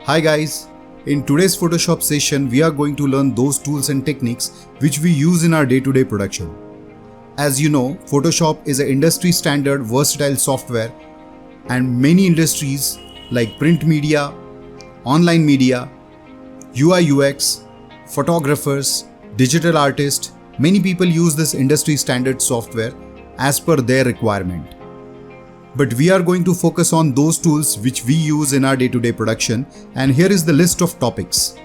Hi guys, in today's Photoshop session we are going to learn those tools and techniques which we use in our day-to-day production. As you know, Photoshop is an industry standard versatile software and many industries like print media, online media, UI UX, photographers, digital artists, many people use this industry standard software as per their requirement. But we are going to focus on those tools which we use in our day-to-day production, and here is the list of topics.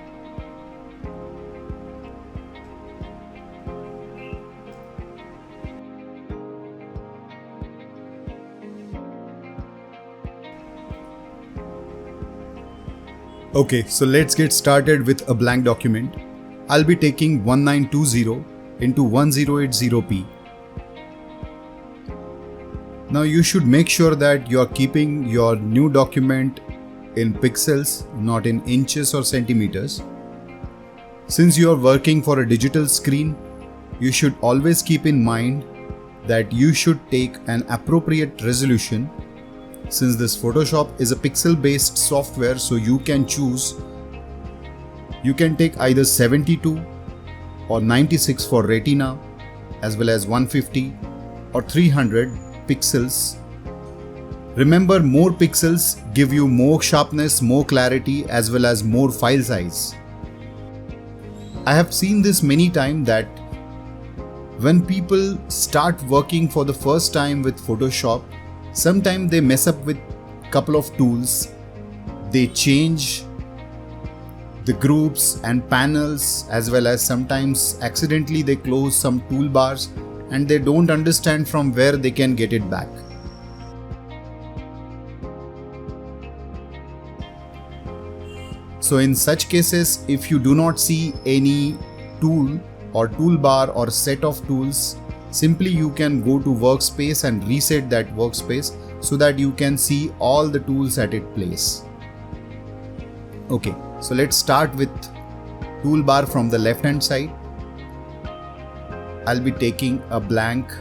Okay, so let's get started with a blank document. I'll be taking 1920 into 1080p. Now you should make sure that you are keeping your new document in pixels, not in inches or centimeters. Since you are working for a digital screen, you should always keep in mind that you should take an appropriate resolution. Since this Photoshop is a pixel-based software, so you can choose. You can take either 72 or 96 for Retina, as well as 150 or 300 pixels. Remember, more pixels give you more sharpness, more clarity, as well as more file size. I have seen this many times that when people start working for the first time with Photoshop, sometimes they mess up with couple of tools. They change the groups and panels, as well as sometimes accidentally they close some toolbars and they don't understand from where they can get it back. So in such cases, if you do not see any tool or toolbar or set of tools, simply you can go to workspace and reset that workspace so that you can see all the tools at its place. Okay, so let's start with toolbar from the left hand side. I'll be taking a blank,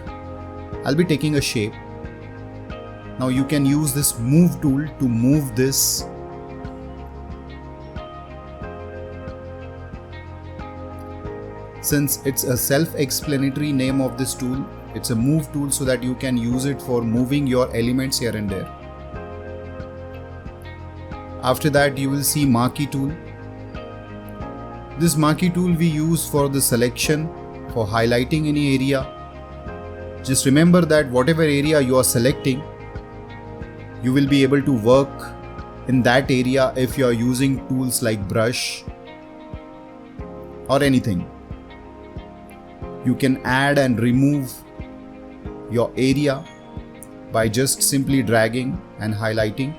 I'll be taking a shape. Now you can use this move tool to move this. Since it's a self-explanatory name of this tool, it's a move tool so that you can use it for moving your elements here and there. After that you will see marquee tool. This marquee tool we use for the selection, for highlighting any area. Just remember that whatever area you are selecting, you will be able to work in that area if you are using tools like brush or anything. You can add and remove your area by just simply dragging and highlighting.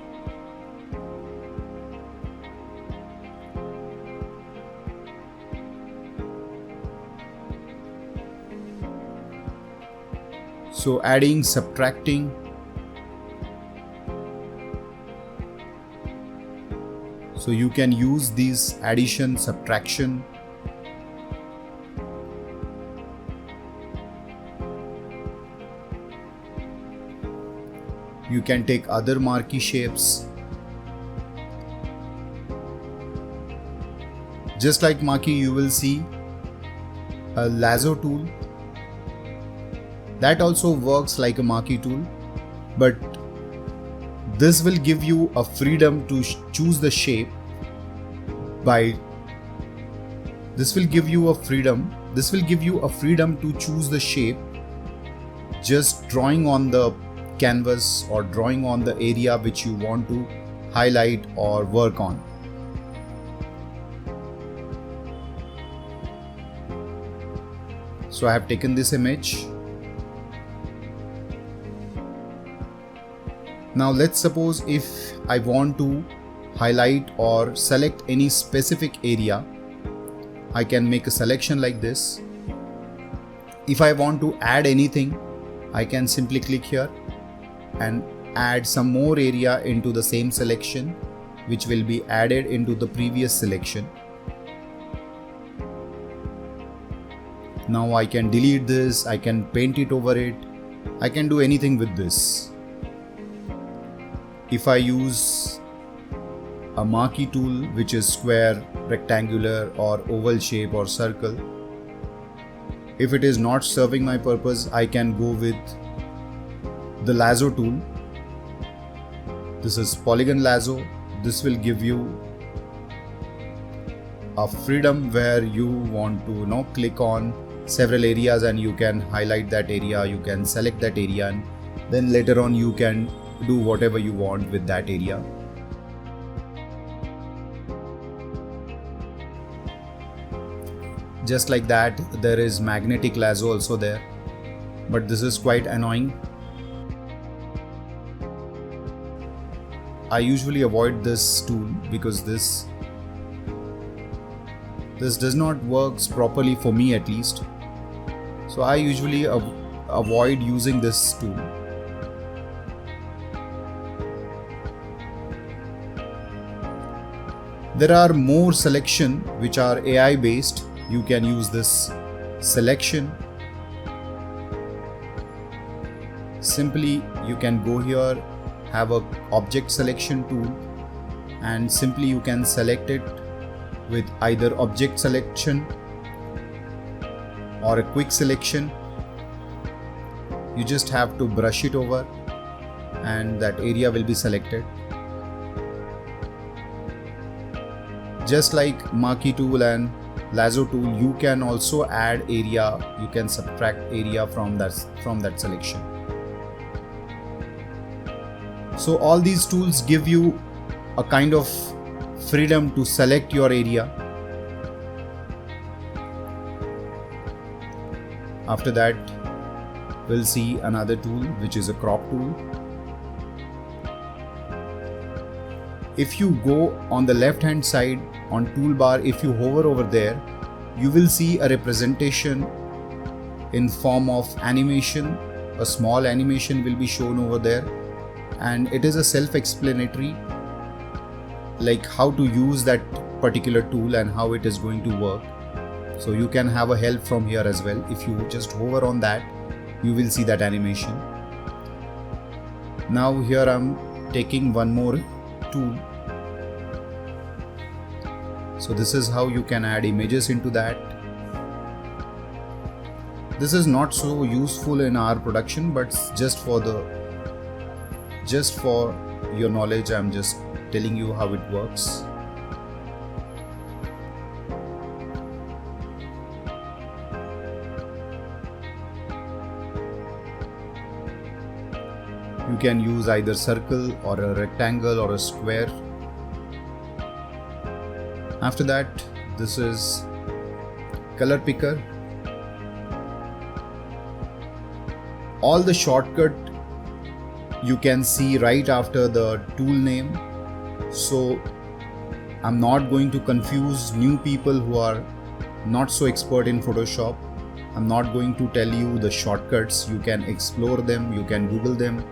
So adding, subtracting. So you can use these addition, subtraction. You can take other marquee shapes. Just like marquee, you will see a lasso tool. That also works like a marquee tool, but this will give you a freedom to choose the shape this will give you a freedom to choose the shape just drawing on the canvas or drawing on the area which you want to highlight or work on. So I have taken this image. Now let's suppose if I want to highlight or select any specific area, I can make a selection like this. If I want to add anything, I can simply click here and add some more area into the same selection, which will be added into the previous selection. Now I can delete this, I can paint it over it, I can do anything with this. If I use a marquee tool which is square, rectangular or oval shape or circle. If it is not serving my purpose, I can go with the lasso tool. This is polygon lasso. This will give you a freedom where you want to click on several areas and you can highlight that area, you can select that area, and then later on you can do whatever you want with that area. Just like that, there is magnetic lasso also there, but this is quite annoying. I usually avoid this tool because this does not work properly for me, at least. So I usually avoid using this tool. There are more selection which are AI based. You can use this selection. Simply you can go here, have a object selection tool, and simply you can select it with either object selection or a quick selection. You just have to brush it over and that area will be selected. Just like marquee tool and lasso tool, you can also add area, you can subtract area from that selection. So all these tools give you a kind of freedom to select your area. After that, we'll see another tool which is a crop tool. If you go on the left hand side on toolbar, if you hover over there, you will see a representation in form of animation. A small animation will be shown over there, and it is a self-explanatory, like how to use that particular tool and how it is going to work. So you can have a help from here as well. If you just hover on that, you will see that animation. Now here I'm taking one more tool. So this is how you can add images into that. This is not so useful in our production, but just for your knowledge, I'm just telling you how it works. You can use either circle or a rectangle or a square. After that, this is color picker. All the shortcut you can see right after the tool name. So I'm not going to confuse new people who are not so expert in Photoshop. I'm not going to tell you the shortcuts. You can explore them, you can Google them.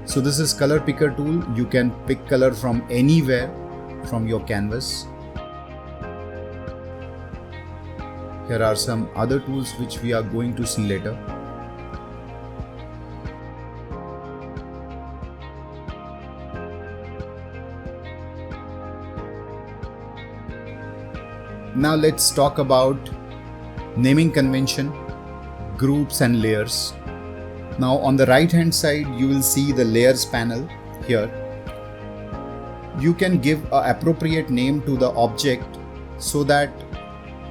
So this is color picker tool. You can pick color from anywhere from your canvas. Here are some other tools which we are going to see later. Now let's talk about naming convention, groups and layers. Now on the right hand side, you will see the layers panel here. You can give an appropriate name to the object so that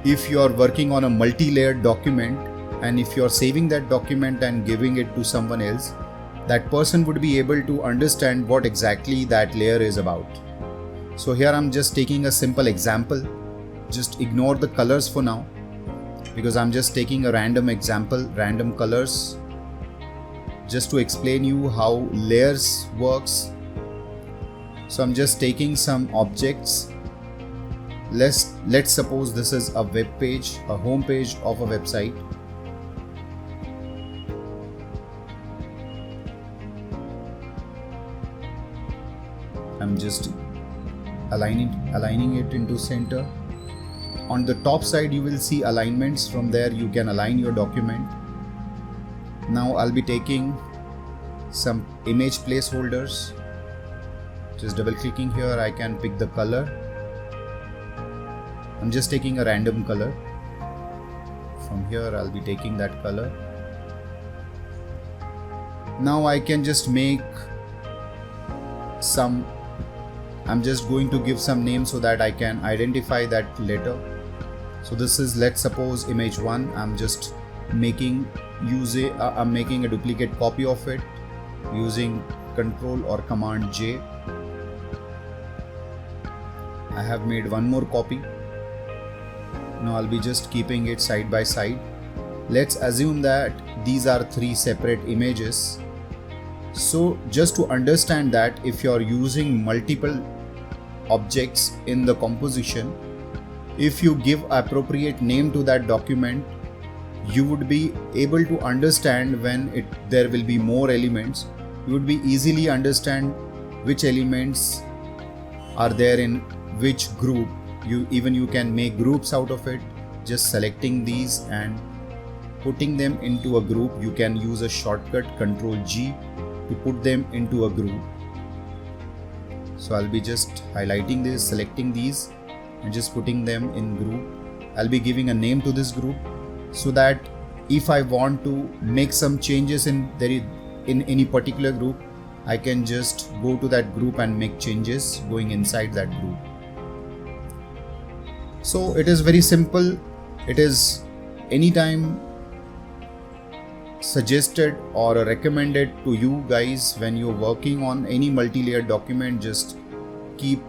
if you are working on a multi-layered document and if you are saving that document and giving it to someone else, that person would be able to understand what exactly that layer is about. So here I'm just taking a simple example. Just ignore the colors for now because I'm just taking a random example, random colors, just to explain you how layers works. So I'm just taking some objects. Let's suppose this is a web page, a home page of a website. I'm just aligning it into center. On the top side, you will see alignments. From there, you can align your document. Now I'll be taking some image placeholders. Just double clicking here, I can pick the color. I'm just taking a random color. From here I'll be taking that color. Now I can just make some, I'm just going to give some name so that I can identify that letter. So this is, let's suppose, image 1. I'm just making I'm making a duplicate copy of it using Control or Command J. I have made one more copy. Now I'll be just keeping it side by side. Let's assume that these are 3 separate images. So just to understand that, if you're using multiple objects in the composition, if you give appropriate name to that document, you would be able to understand when there will be more elements. You would be easily understand which elements are there in which group. You can make groups out of it, just selecting these and putting them into a group. You can use a shortcut Ctrl G to put them into a group. So I'll be just highlighting this, selecting these and just putting them in group. I'll be giving a name to this group so that if I want to make some changes in any particular group, I can just go to that group and make changes going inside that group. So it is very simple. It is anytime suggested or recommended to you guys when you're working on any multi-layered document. Just keep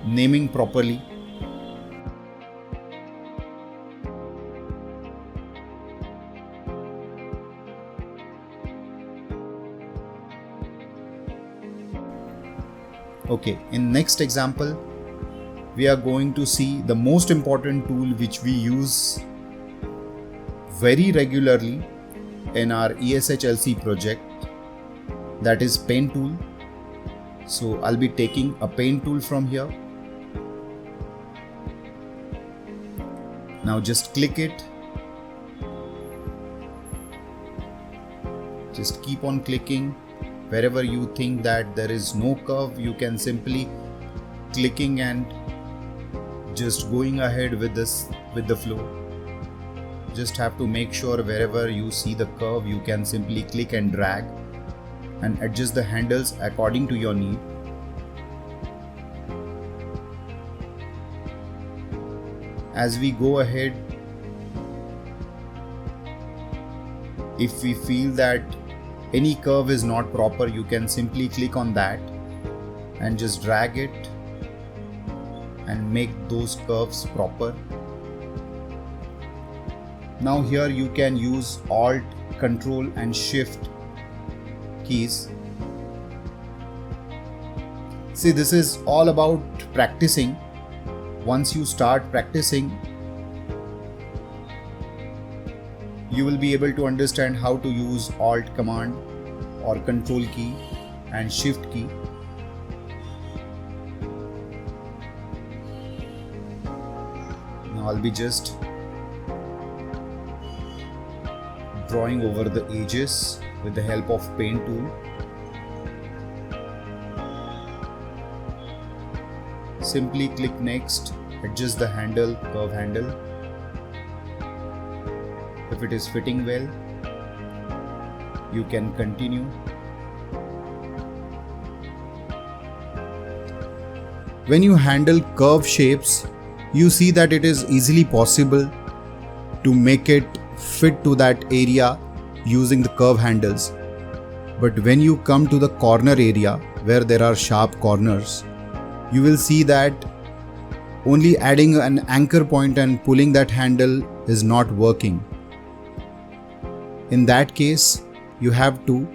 naming properly. Okay, in next example, we are going to see the most important tool which we use very regularly in our ESHLC project, that is pen tool. So I'll be taking a pen tool from here. Now just click it. Just keep on clicking. Wherever you think that there is no curve, you can simply clicking and just going ahead with the flow. Just have to make sure wherever you see the curve, you can simply click and drag and adjust the handles according to your need. As we go ahead, if we feel that any curve is not proper, you can simply click on that and just drag it and make those curves proper. Now here you can use Alt, Control and Shift keys. See, this is all about practicing. Once you start practicing, you will be able to understand how to use Alt command or Control key and Shift key. Now I'll be just drawing over the edges with the help of pen tool. Simply click next, adjust the handle, curve handle. If it is fitting well, you can continue. When you handle curve shapes, you see that it is easily possible to make it fit to that area using the curve handles. But when you come to the corner area where there are sharp corners, you will see that only adding an anchor point and pulling that handle is not working. In that case, you have to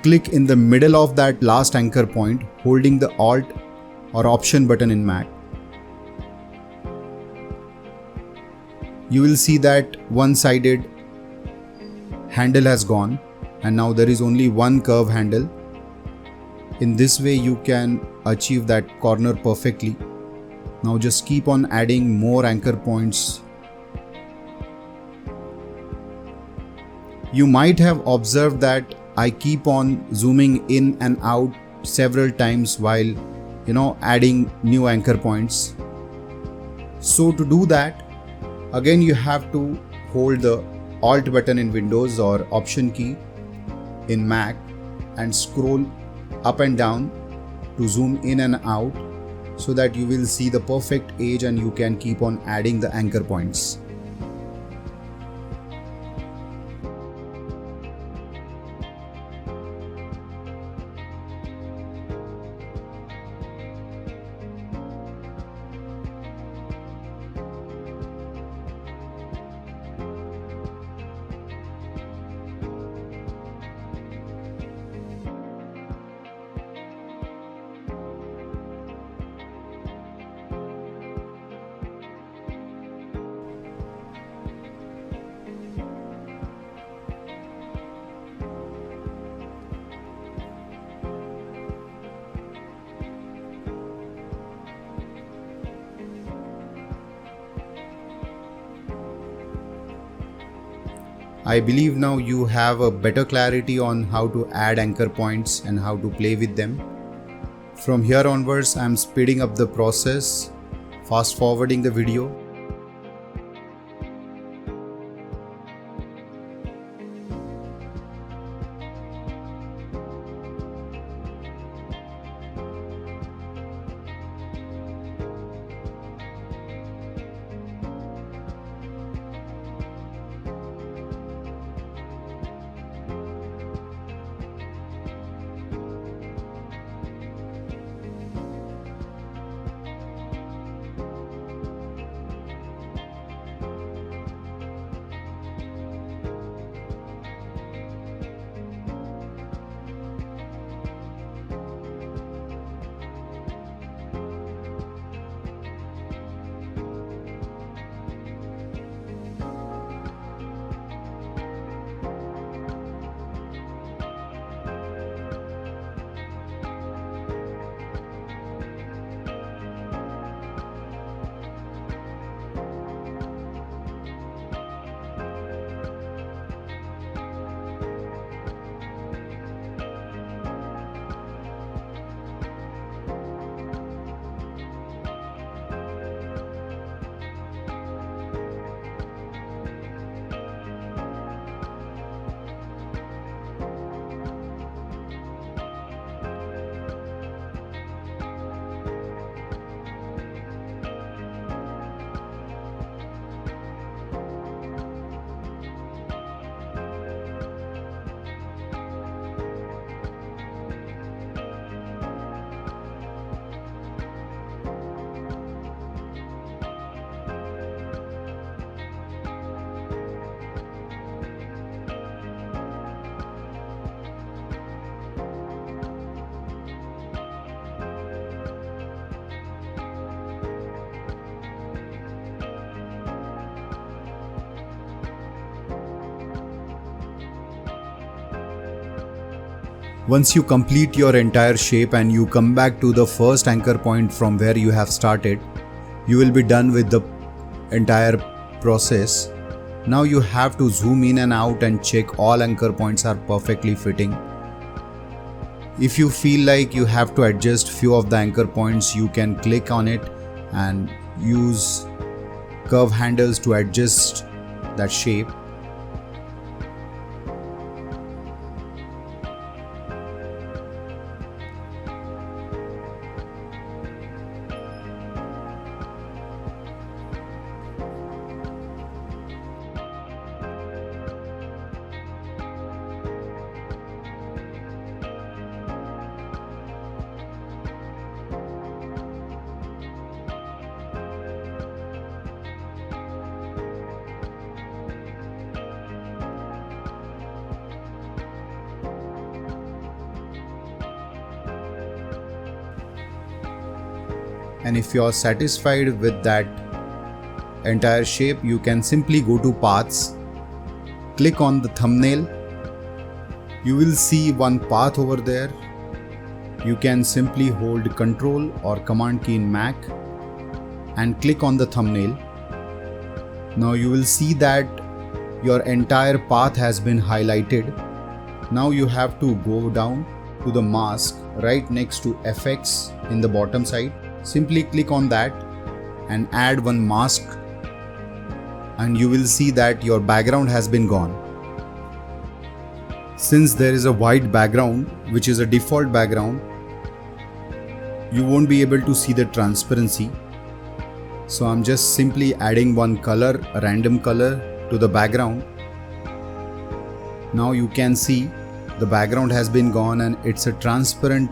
click in the middle of that last anchor point, holding the Alt or Option button in Mac. You will see that one-sided handle has gone and now there is only one curve handle. In this way you can achieve that corner perfectly. Now just keep on adding more anchor points. You might have observed that I keep on zooming in and out several times while adding new anchor points. So to do that, again you have to hold the Alt button in Windows or Option key in Mac and scroll up and down to zoom in and out, so that you will see the perfect edge and you can keep on adding the anchor points. I believe now you have a better clarity on how to add anchor points and how to play with them. From here onwards, I am speeding up the process, fast forwarding the video. Once you complete your entire shape and you come back to the first anchor point from where you have started, you will be done with the entire process. Now you have to zoom in and out and check all anchor points are perfectly fitting. If you feel like you have to adjust few of the anchor points, you can click on it and use curve handles to adjust that shape. And if you are satisfied with that entire shape, you can simply go to Paths, click on the thumbnail. You will see one path over there. You can simply hold Ctrl or Command key in Mac and click on the thumbnail. Now you will see that your entire path has been highlighted. Now you have to go down to the mask right next to FX in the bottom side. Simply click on that and add one mask, and you will see that your background has been gone. Since there is a white background, which is a default background, you won't be able to see the transparency. So I'm just simply adding one color, a random color, to the background. Now you can see the background has been gone and it's a transparent,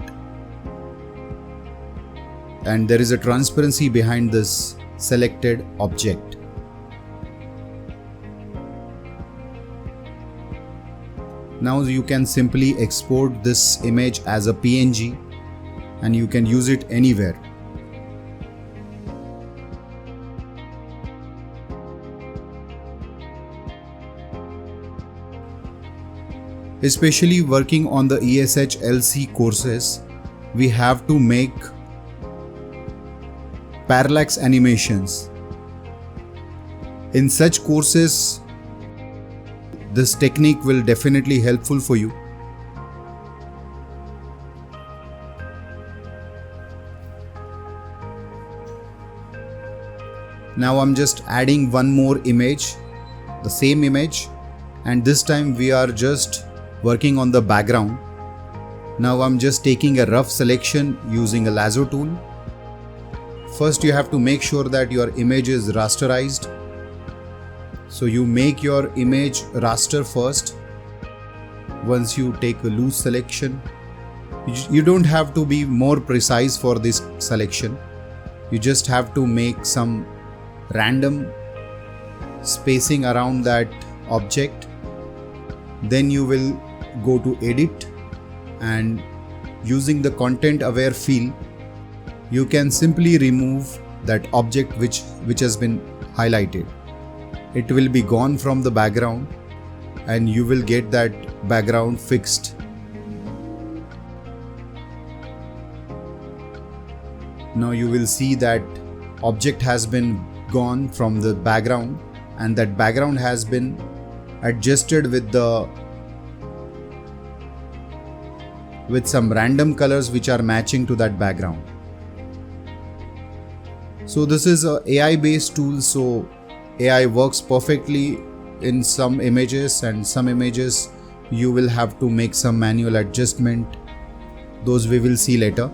and there is a transparency behind this selected object. Now you can simply export this image as a PNG and you can use it anywhere. Especially working on the ESH/LC courses, we have to make parallax animations. In such courses, this technique will definitely helpful for you. Now I'm just adding one more image, the same image, and this time we are just working on the background. Now I'm just taking a rough selection using a lasso tool. First you have to make sure that your image is rasterized. So you make your image raster first. Once you take a loose selection, you don't have to be more precise for this selection. You just have to make some random spacing around that object. Then you will go to edit, and using the content aware fill, you can simply remove that object which has been highlighted. It will be gone from the background and you will get that background fixed. Now you will see that object has been gone from the background, and that background has been adjusted with some random colors which are matching to that background. So this is a AI based tool, so AI works perfectly in some images, and some images you will have to make some manual adjustment. Those we will see later.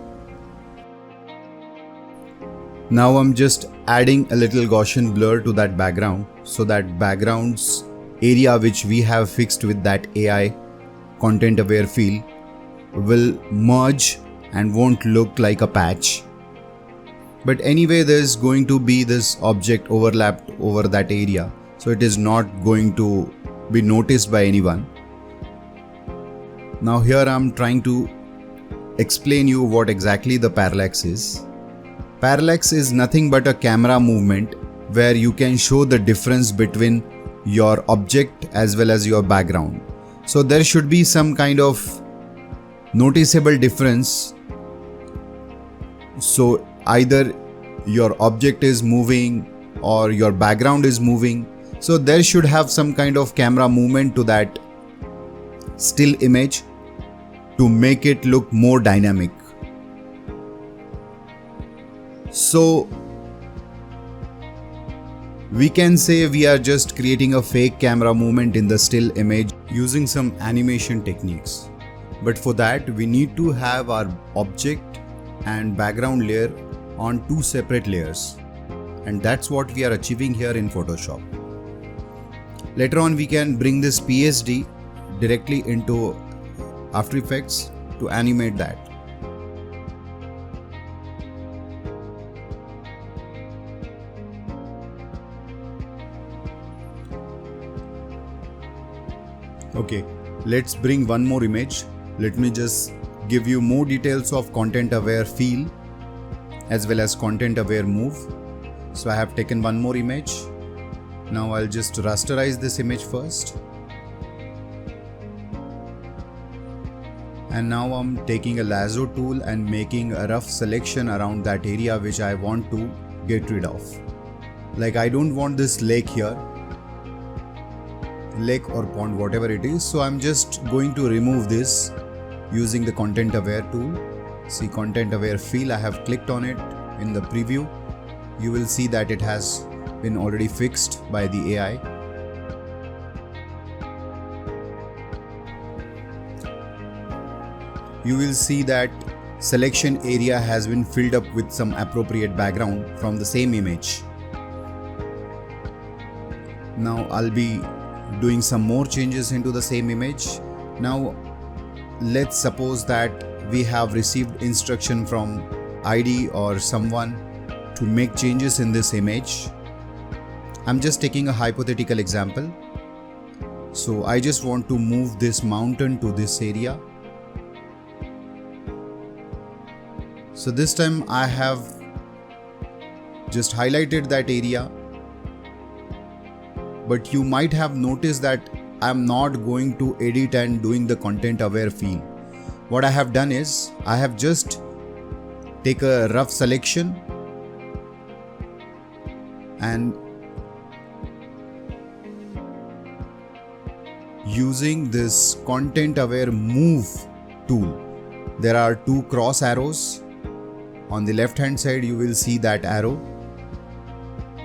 Now I'm just adding a little Gaussian blur to that background, so that background's area which we have fixed with that AI content aware fill will merge and won't look like a patch. But anyway, there's going to be this object overlapped over that area, so it is not going to be noticed by anyone. Now here I'm trying to explain you what exactly the parallax is. Parallax is nothing but a camera movement where you can show the difference between your object as well as your background. So there should be some kind of noticeable difference. So either your object is moving or your background is moving. So there should have some kind of camera movement to that still image to make it look more dynamic. So we can say we are just creating a fake camera movement in the still image using some animation techniques. But for that we need to have our object and background layer on two separate layers, and that's what we are achieving here in Photoshop. Later on we can bring this PSD directly into After Effects to animate that. Okay, let's bring one more image. Let me just give you more details of content aware fill as well as content aware move. So I have taken one more image. Now I'll just rasterize this image first. And now I'm taking a lasso tool and making a rough selection around that area which I want to get rid of. Like I don't want this lake here, lake or pond, whatever it is. So I'm just going to remove this using the content aware tool. See, content aware fill, I have clicked on it in the preview. You will see that it has been already fixed by the AI. You will see that selection area has been filled up with some appropriate background from the same image. Now I'll be doing some more changes into the same image. Now let's suppose that we have received instruction from ID or someone to make changes in this image. I'm just taking a hypothetical example. So I just want to move this mountain to this area. So this time I have just highlighted that area, but you might have noticed that I'm not going to edit and doing the content aware fill. What I have done is I have just take a rough selection and using this content aware move tool, there are two cross arrows. On the left hand side you will see that arrow.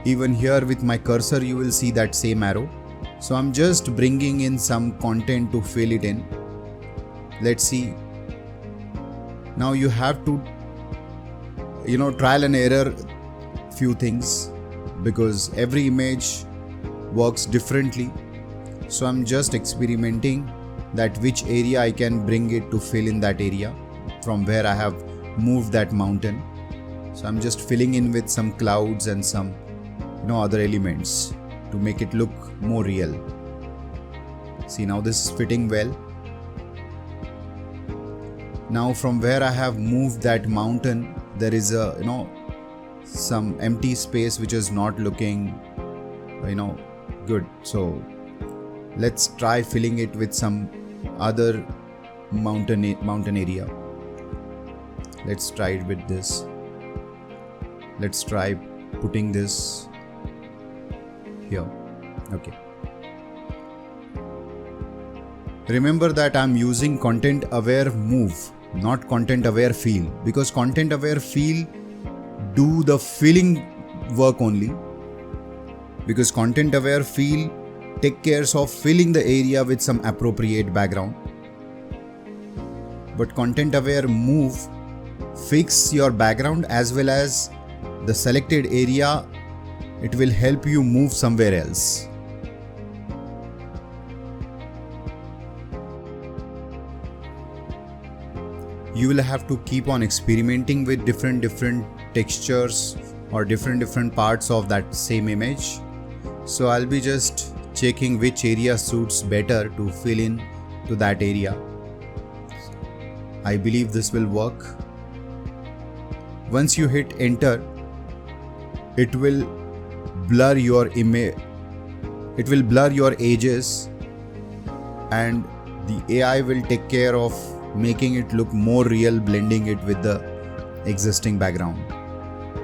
Even here with my cursor you will see that same arrow. So I'm just bringing in some content to fill it in. Let's see. Now you have to trial and error few things because every image works differently. So I'm just experimenting that which area I can bring it to fill in that area from where I have moved that mountain. So I'm just filling in with some clouds and some other elements to make it look more real. See, now this is fitting well. Now from where I have moved that mountain, there is a some empty space which is not looking good. So let's try filling it with some other mountain area. Let's try it with this. Let's try putting this here. Okay. Remember that I'm using content aware move, not content aware fill, because content aware fill do the filling work only, because content aware fill take care of filling the area with some appropriate background. But content aware move fix your background as well as the selected area. It will help you move somewhere else. You will have to keep on experimenting with different textures or different parts of that same image. So I'll be just checking which area suits better to fill in to that area. I believe this will work. Once you hit enter, it will blur your image. It will blur your edges and the AI will take care of making it look more real, blending it with the existing background.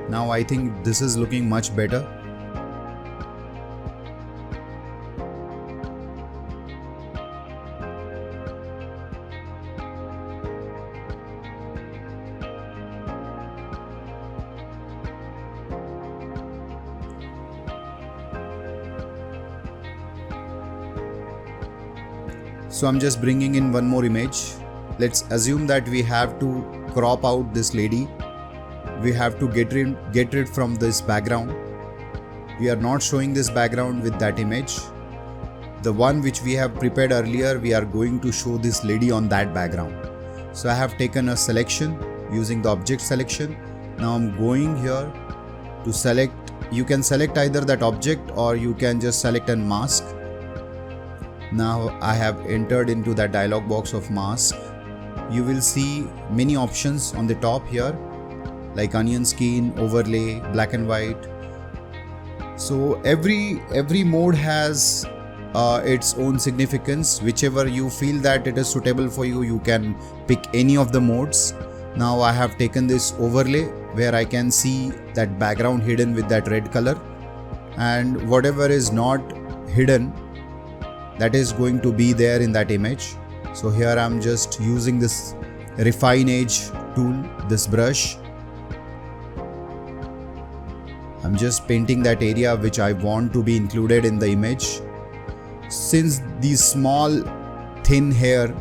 Now I think this is looking much better. So I'm just bringing in one more image. Let's assume that we have to crop out this lady. We have to get rid from this background. We are not showing this background with that image. The one which we have prepared earlier, we are going to show this lady on that background. So I have taken a selection using the object selection. Now I'm going here to select. You can select either that object or you can just select and mask. Now I have entered into that dialog box of mask. You will see many options on the top here, like onion skin, overlay, black and white. So every mode has its own significance. Whichever you feel that it is suitable for you, you can pick any of the modes. Now I have taken this overlay where I can see that background hidden with that red color, and whatever is not hidden, that is going to be there in that image. So here I'm just using this refine edge tool, this brush. I'm just painting that area which I want to be included in the image. Since these small thin hair,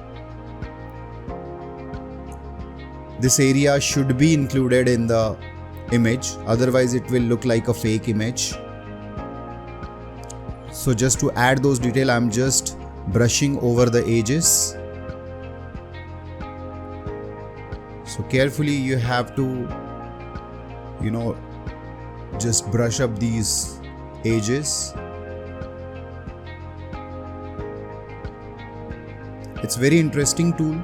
this area should be included in the image, otherwise it will look like a fake image. So just to add those details, I'm just brushing over the edges. So carefully you have to, just brush up these edges. It's very interesting tool.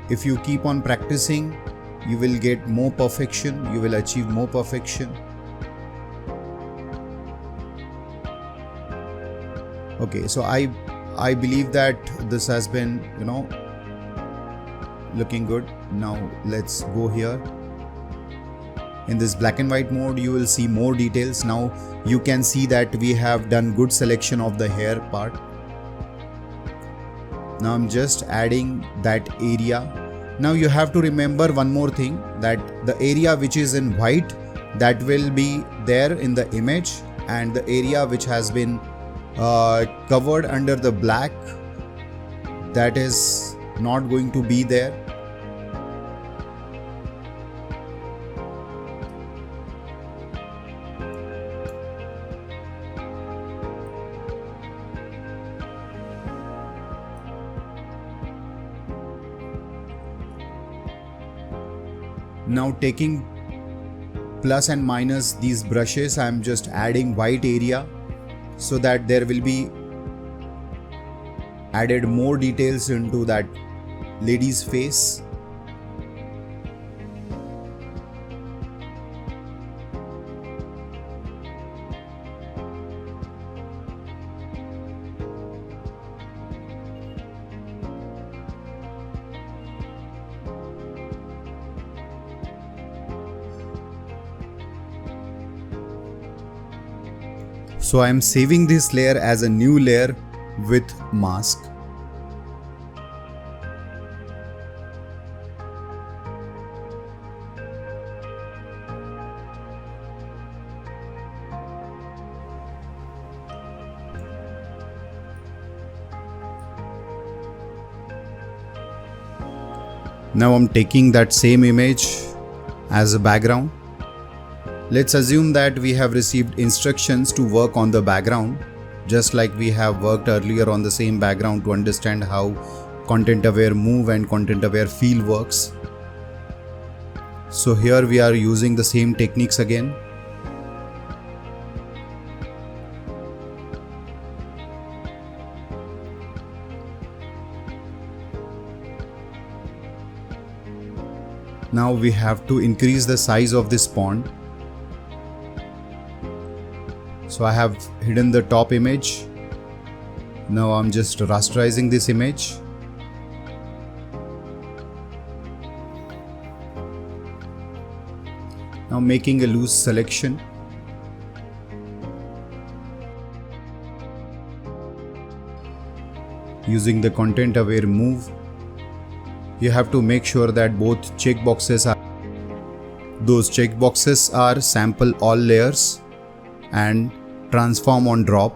If you keep on practicing, you will get more perfection, you will achieve more perfection. Okay, so I believe that this has been, looking good. Now let's go here. In this black and white mode, you will see more details. Now you can see that we have done good selection of the hair part. Now I'm just adding that area. Now you have to remember one more thing, that the area which is in white, that will be there in the image, and the area which has been covered under the black, that is not going to be there. Now taking plus and minus these brushes, I am just adding white area so that there will be added more details into that lady's face. So I am saving this layer as a new layer with mask. Now I'm taking that same image as a background. Let's assume that we have received instructions to work on the background, just like we have worked earlier on the same background to understand how content aware move and content aware fill works. So here we are using the same techniques again. Now we have to increase the size of this pond. So I have hidden the top image. Now I'm just rasterizing this image. Now making a loose selection. Using the content aware move, you have to make sure that both checkboxes are sample all layers and transform on drop.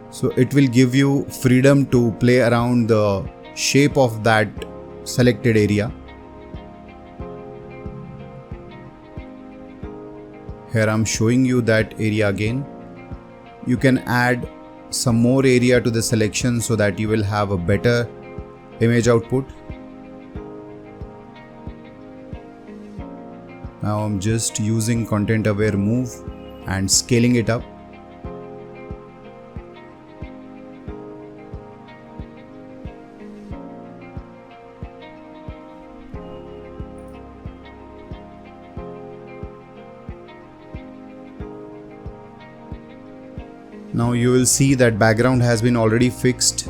So it will give you freedom to play around the shape of that selected area. Here I'm showing you that area again. You can add some more area to the selection so that you will have a better image output. Now I'm just using content aware move and scaling it up. Now you will see that background has been already fixed.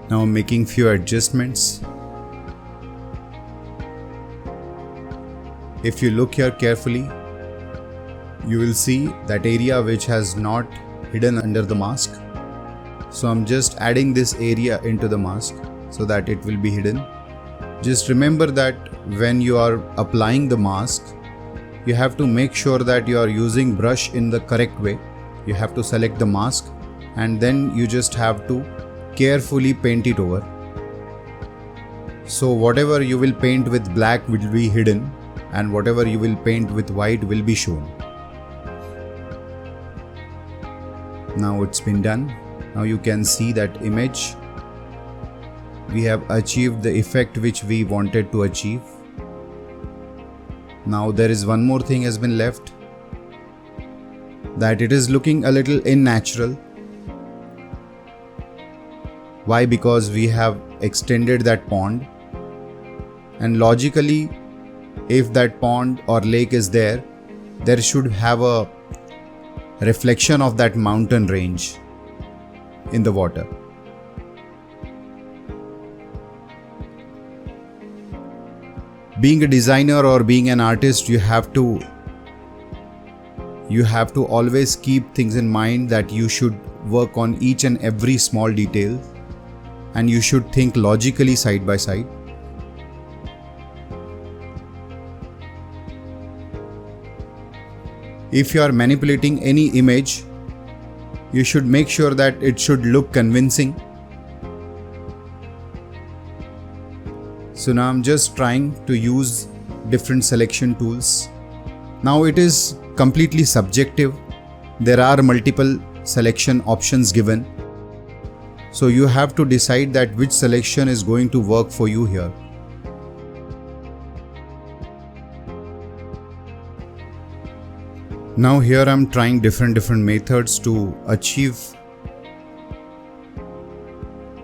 Now I'm making few adjustments. If you look here carefully, you will see that area which has not hidden under the mask. So I'm just adding this area into the mask so that it will be hidden. Just remember that when you are applying the mask, you have to make sure that you are using brush in the correct way. You have to select the mask and then you just have to carefully paint it over. So whatever you will paint with black will be hidden and whatever you will paint with white will be shown. Now it's been done. Now you can see that image. We have achieved the effect which we wanted to achieve. Now there is one more thing has been left, that it is looking a little unnatural. Why? Because we have extended that pond, and logically if that pond or lake is there, there should have a reflection of that mountain range in the water. Being a designer or being an artist, you have to always keep things in mind that you should work on each and every small detail and you should think logically side by side. If you are manipulating any image, you should make sure that it should look convincing. So now I'm just trying to use different selection tools. Now it is completely subjective. There are multiple selection options given. So you have to decide that which selection is going to work for you here. Now here I'm trying different methods to achieve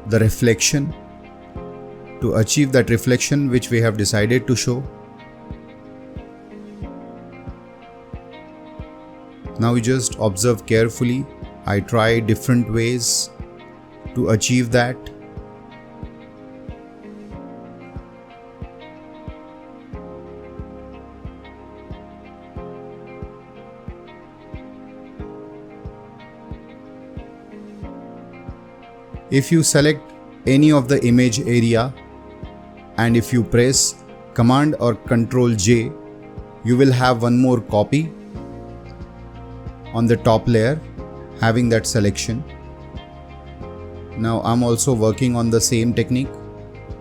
the reflection, to achieve that reflection which we have decided to show. Now you just observe carefully. I try different ways to achieve that. If you select any of the image area and if you press Command or Ctrl J, you will have one more copy on the top layer having that selection. Now I'm also working on the same technique.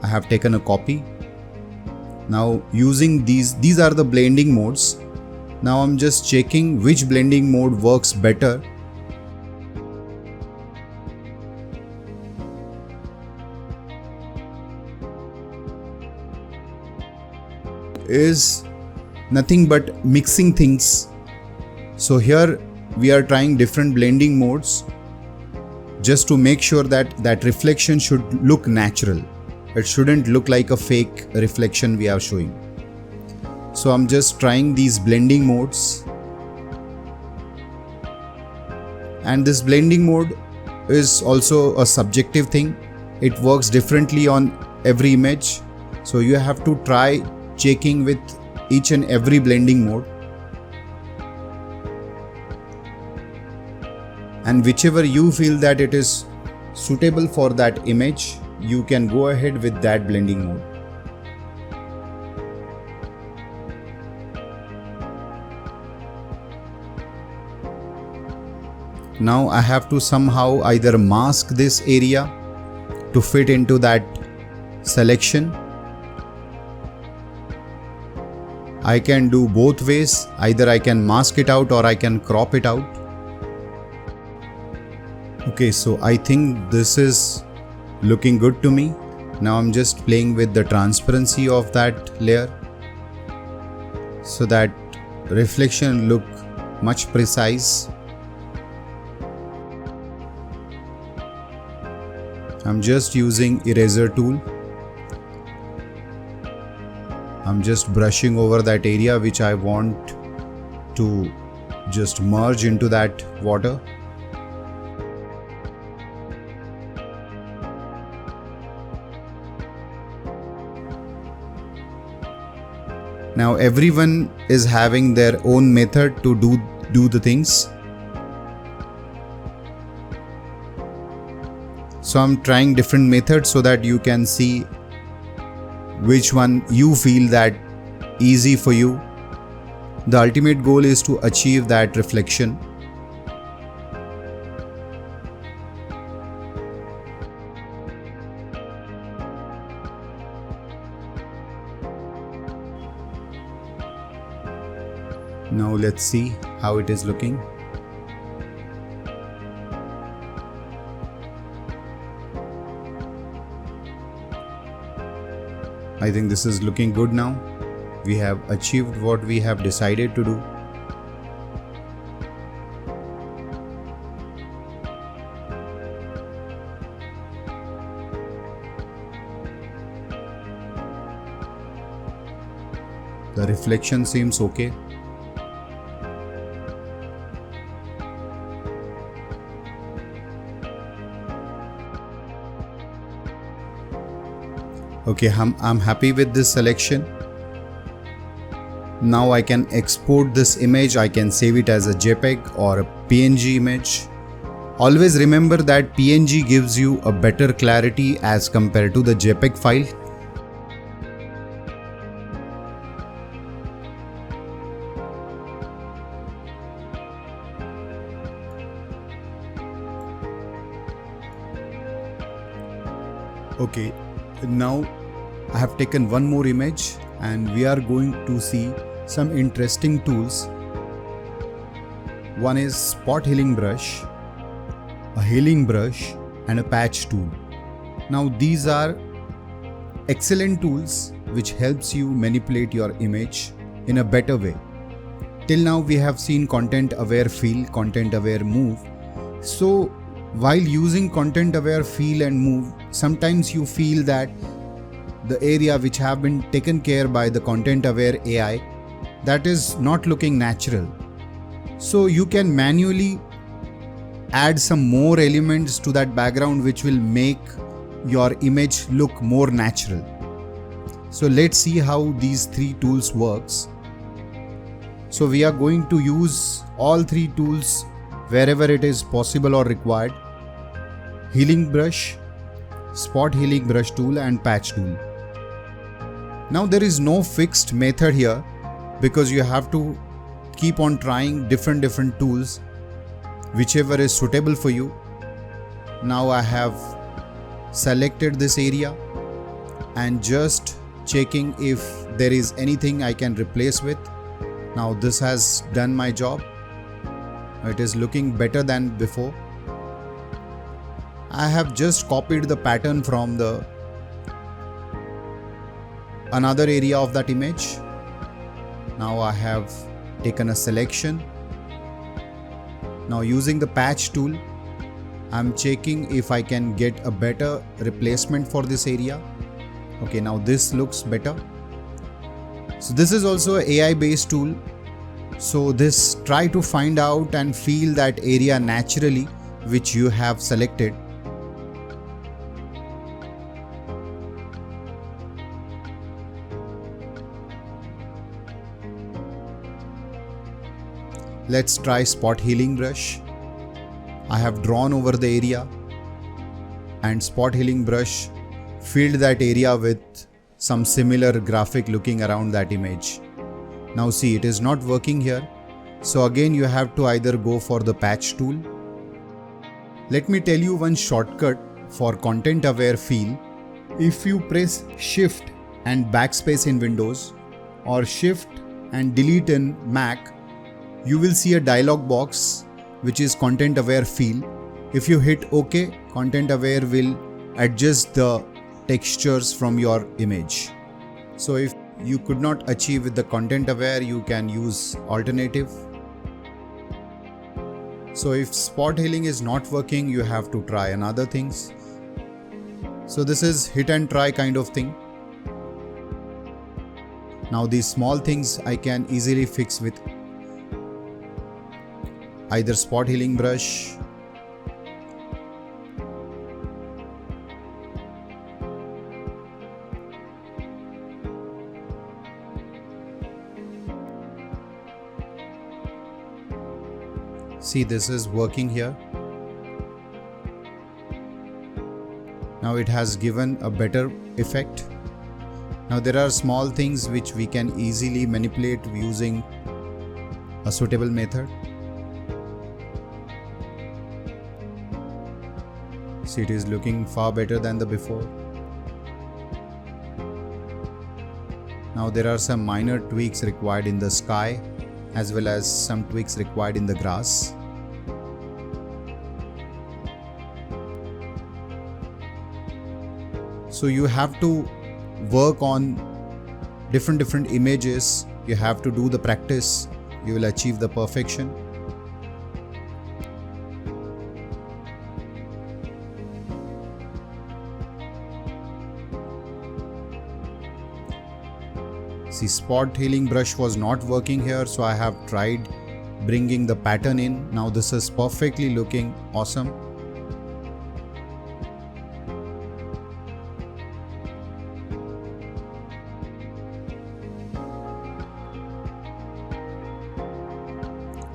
I have taken a copy. Now using these are the blending modes. Now I'm just checking which blending mode works better. Is nothing but mixing things. So here we are trying different blending modes just to make sure that that reflection should look natural. It shouldn't look like a fake reflection we are showing. So I'm just trying these blending modes, and this blending mode is also a subjective thing. It works differently on every image, so you have to try checking with each and every blending mode, and whichever you feel that it is suitable for that image, you can go ahead with that blending mode. Now I have to somehow either mask this area to fit into that selection. I can do both ways, either I can mask it out or I can crop it out. Okay, so I think this is looking good to me. Now I'm just playing with the transparency of that layer so that reflection look much precise. I'm just using eraser tool. I'm just brushing over that area which I want to just merge into that water. Now everyone is having their own method to do the things. So I'm trying different methods so that you can see which one you feel that easy for you. The ultimate goal is to achieve that reflection. Now let's see how it is looking. I think this is looking good now. We have achieved what we have decided to do. The reflection seems okay. Okay, I'm happy with this selection. Now I can export this image. I can save it as a JPEG or a PNG image. Always remember that PNG gives you a better clarity as compared to the JPEG file. Okay, now I have taken one more image and we are going to see some interesting tools. One is spot healing brush, a healing brush and a patch tool. Now these are excellent tools which helps you manipulate your image in a better way. Till now we have seen content aware fill, content aware move. So while using content aware fill and move, sometimes you feel that the area which have been taken care by the content aware AI, that is not looking natural. So you can manually add some more elements to that background which will make your image look more natural. So let's see how these three tools works. So we are going to use all three tools wherever it is possible or required: healing brush, spot healing brush tool and patch tool. Now there is no fixed method here because you have to keep on trying different tools, whichever is suitable for you. Now I have selected this area and just checking if there is anything I can replace with. Now this has done my job. It is looking better than before. I have just copied the pattern from the another area of that image. Now I have taken a selection. Now using the patch tool, I'm checking if I can get a better replacement for this area. Okay, now this looks better. So this is also an AI based tool. So this try to find out and feel that area naturally which you have selected. Let's try spot healing brush. I have drawn over the area. and spot healing brush filled that area with some similar graphic looking around that image. Now see, it is not working here. So again you have to either go for the patch tool. Let me tell you one shortcut for content aware fill. If you press Shift and backspace in Windows or Shift and delete in Mac, you will see a dialog box which is content aware fill. If you hit OK, content aware will adjust the textures from your image. So if you could not achieve with the content aware, you can use alternative. So if spot healing is not working, you have to try another things. So this is hit and try kind of thing. Now these small things I can easily fix with either spot healing brush, see, this is working here. Now it has given a better effect. Now there are small things which we can easily manipulate using a suitable method. See, it is looking far better than the before. Now there are some minor tweaks required in the sky as well as some tweaks required in the grass. So you have to work on different images. You have to do the practice. You will achieve the perfection. See, spot healing brush was not working here, so I have tried bringing the pattern in. Now this is perfectly looking awesome.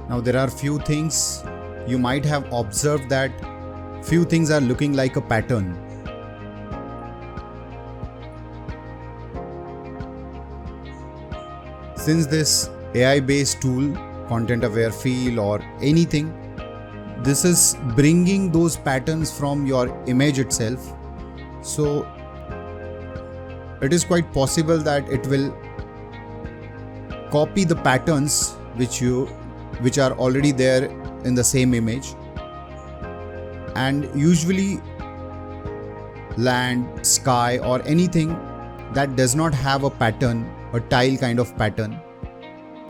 Now there are few things you might have observed that few things are looking like a pattern. Since this AI based tool, content aware fill or anything, this is bringing those patterns from your image itself. So it is quite possible that it will copy the patterns which are already there in the same image, and usually land, sky or anything that does not have a pattern, a tile kind of pattern.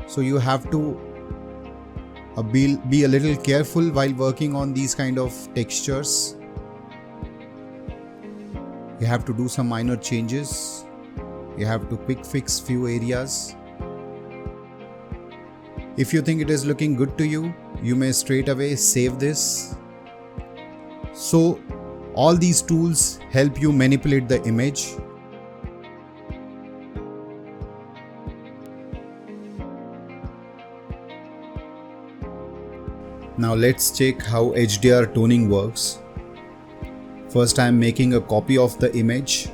So you have to be a little careful while working on these kind of textures. You have to do some minor changes. You have to quick fix few areas. If you think it is looking good to you, you may straight away save this. So all these tools help you manipulate the image. Now let's check how HDR toning works. First I am making a copy of the image,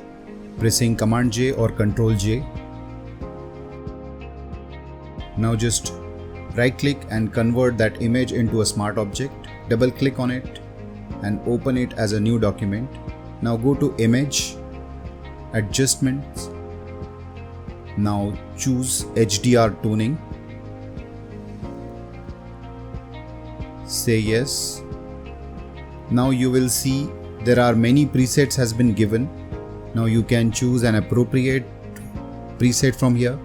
pressing Command J or Ctrl J. Now just right click and convert that image into a smart object. Double click on it and open it as a new document. Now go to Image, Adjustments. Now choose HDR toning. Say yes. Now you will see there are many presets has been given. Now you can choose an appropriate preset from here.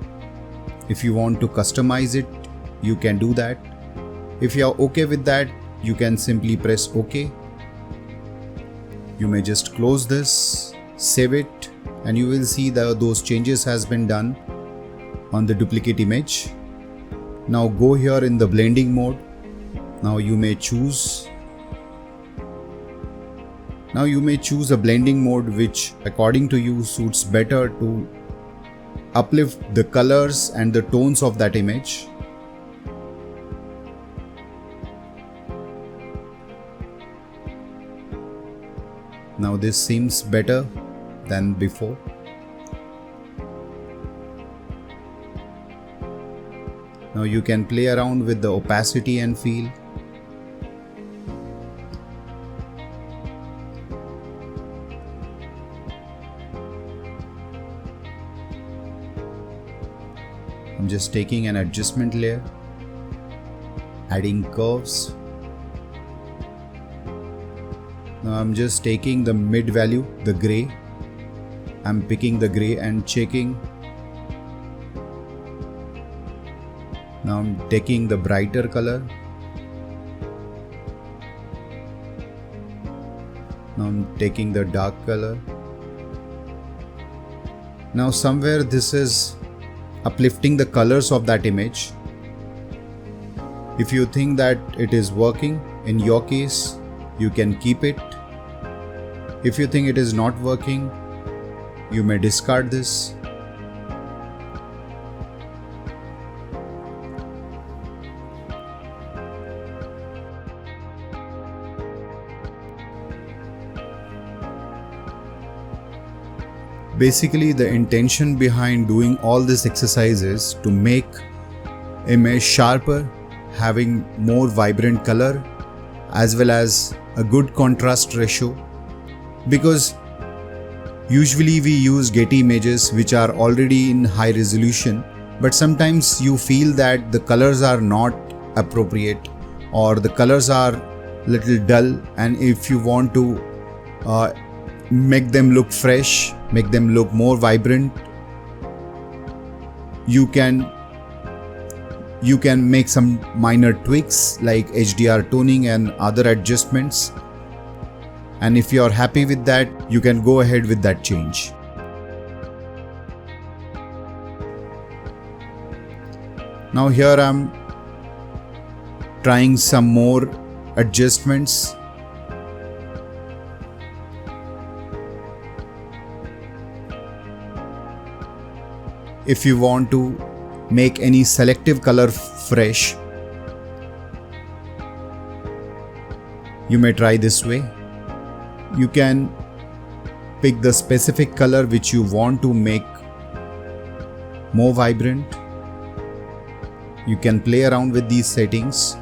If you want to customize it, you can do that. If you are okay with that, you can simply press OK. You may just close this, save it, and you will see that those changes has been done on the duplicate image. Now go here in the blending mode. Now you may choose a blending mode which according to you suits better to uplift the colors and the tones of that image. Now this seems better than before. Now you can play around with the opacity and feel. I'm just taking an adjustment layer, adding curves. Now I'm just taking the mid value, the gray. I'm picking the gray and checking. Now I'm taking the brighter color. Now I'm taking the dark color. Now somewhere this is uplifting the colors of that image. If you think that it is working, in your case, you can keep it. If you think it is not working, you may discard this. Basically, the intention behind doing all this exercise is to make image sharper, having more vibrant color, as well as a good contrast ratio. Because usually we use Getty images which are already in high resolution, but sometimes you feel that the colors are not appropriate or the colors are little dull, and if you want to make them look fresh, make them look more vibrant, you can make some minor tweaks like HDR toning and other adjustments. And if you are happy with that, you can go ahead with that change. Now here I'm trying some more adjustments. If you want to make any selective color fresh, you may try this way. You can pick the specific color which you want to make more vibrant. You can play around with these settings.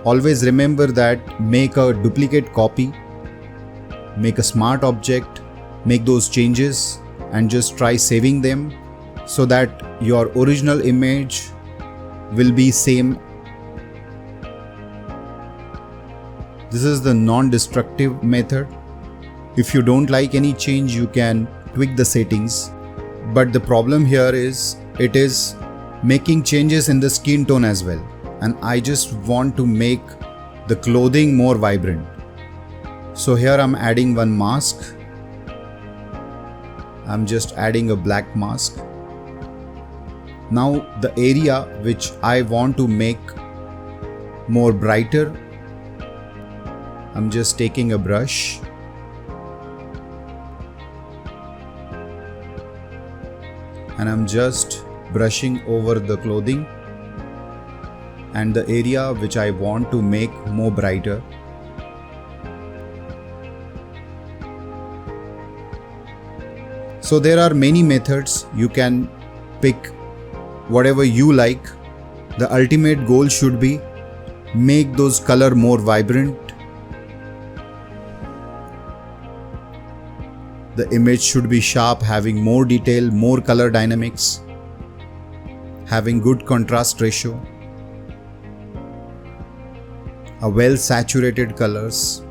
Always remember that make a duplicate copy, make a smart object, make those changes and just try saving them so that your original image will be same. This is the non-destructive method. If you don't like any change, you can tweak the settings. But the problem here is it is making changes in the skin tone as well. And I just want to make the clothing more vibrant. So here I'm adding one mask. I'm just adding a black mask. Now the area which I want to make more brighter, I'm just taking a brush and I'm just brushing over the clothing and the area which I want to make more brighter. So there are many methods. You can pick whatever you like. The ultimate goal should be make those color more vibrant. The image should be sharp, having more detail, more color dynamics, having good contrast ratio, a well saturated colors.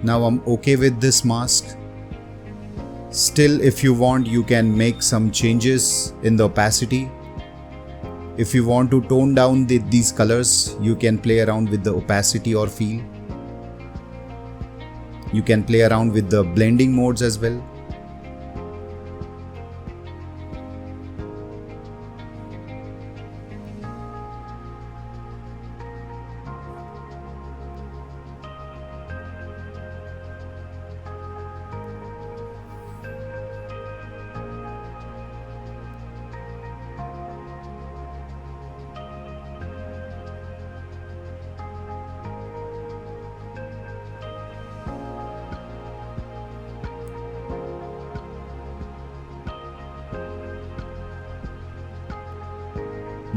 Now I'm okay with this mask. Still, if you want, you can make some changes in the opacity. If you want to tone down these colors, you can play around with the opacity or feel. You can play around with the blending modes as well.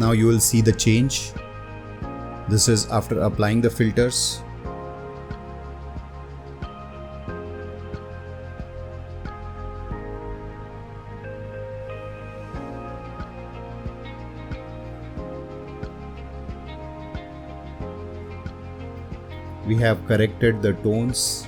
Now you will see the change. This is after applying the filters. We have corrected the tones.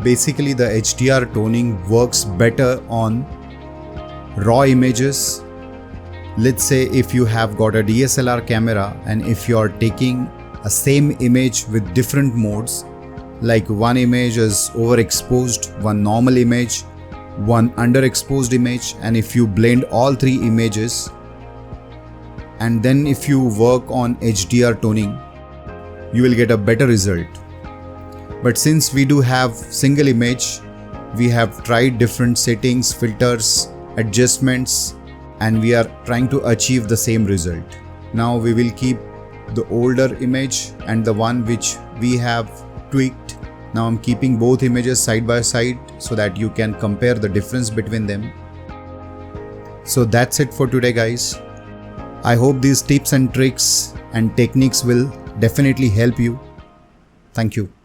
Basically, the HDR toning works better on raw images. Let's say if you have got a DSLR camera and if you are taking a same image with different modes, like one image is overexposed, one normal image, one underexposed image, and if you blend all three images and then if you work on HDR toning, you will get a better result. But since we do have single image, we have tried different settings, filters, adjustments, and we are trying to achieve the same result. Now we will keep the older image and the one which we have tweaked. Now I'm keeping both images side by side so that you can compare the difference between them. So that's it for today, guys. I hope these tips and tricks and techniques will definitely help you. Thank you.